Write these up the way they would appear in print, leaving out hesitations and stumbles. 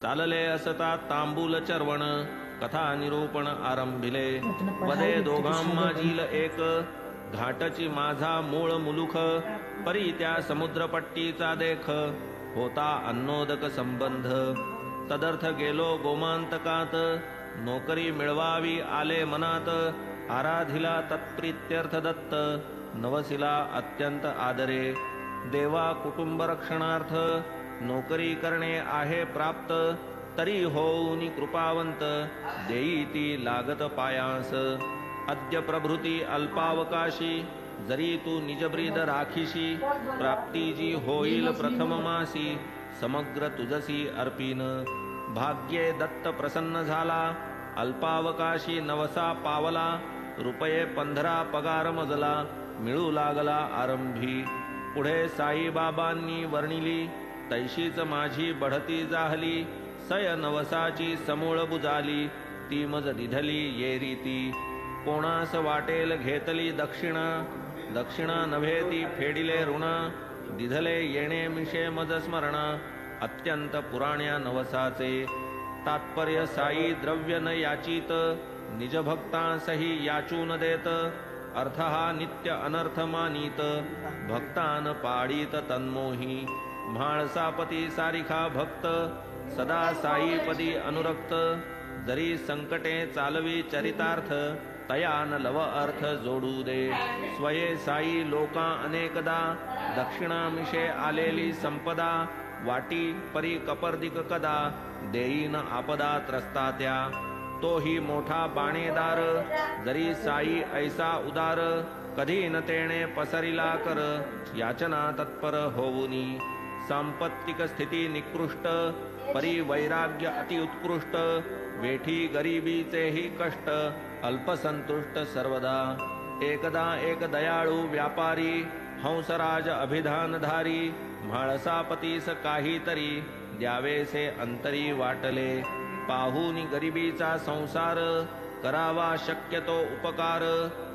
चालले असता तांबूल चर्वण कथा निरूपण आरंभिले पदे दोघां माझील एक घाटची माझा मूळ मुलुख परी त्या समुद्रपट्टीचा देख होता अन्नोदक संबंध तदर्थ गेलो गोमांतकात नोकरी मिळवावी आले मनात आराधिला तत्प्रीत्यर्थ दत्त नवसिला अत्यंत आदरे देवा कुटुंब रक्षणार्थ नोकरी करणे आहे प्राप्त तरी होऊनी कृपावंत देई ती लागत पायांस अद्य प्रभृती अल्पावकाशी जरी तू निजब्रीद राखीशी प्राप्ती जी होईल प्रथम मासी समग्र तुझसी अर्पीन भाग्ये दत्त प्रसन्न झाला अल्पावकाशी नवसा पावला रुपये 15 पगार मजला मिळू लागला आरंभी पुढे साईबाबांनी वर्णिली तैशीच माझी बढती जाहली सय नवसाची समूळ बुजाली ती मज दिधली ये रीती कोणास वाटेल घेतली दक्षिणा नव्हे ती फेडिले ऋणा दिधले येणे मिशे मज स्मरण अत्यंत पुराण्या नवसाचे तात्पर्य साई द्रव्य न याचित निज भक्तांसही याचून देत अर्थ हा नित्य अनर्थ मानित भक्तान पाडित तन्मोही म्हाळसापती सारिखा भक्त सदा साईपदी अनुरक्त जरी संकटे चालवी चरितार्थ तयान लव अर्थ जोडू दे स्वये साई लोका अनेकदा दक्षिणामिषे आलेली संपदा वाटी परी कपर्दिक कदा देईन आपदा त्रस्ता त्या तोही मोठा बाणेदार जरी साई ऐसा उदार कधी न तेणे पसरिला कर याचना तत्पर होऊनी सांपत्तिक स्थिती निकृष्ट परी वैराग्य अति उत्कृष्ट वेठी गरिबीचेही कष्ट अल्पसंतुष्ट सर्वदा एकदा एक दयाळू व्यापारी हंसराज अभिधानधारी म्हाळसापतीस काहीतरी द्यावेसे अंतरी वाटले पाहुनी गरिबीचा संसार करावा शक्यतो उपकार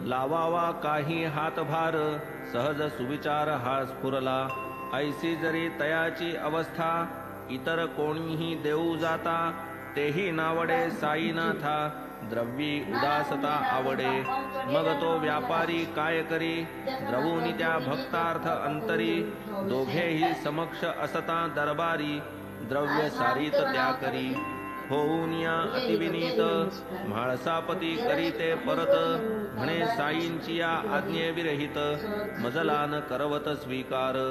लावावा काही हातभार सहज सुविचार हा स्फुरला ऐसी जरी तयाची अवस्था इतर कोणीही देऊ जाता तेही नावडे साईनाथा द्रव्यी उदासता आवडे मग तो व्यापारी काय करी द्रवूनी त्या भक्तार्थ अंतरी दोघेही समक्ष असता दरबारी द्रव्य सारीत त्या करी होऊन या अतिविनीत म्हाळसापती करीते परत म्हणे साईंची या आज्ञे विरहित मजलान करवत स्वीकार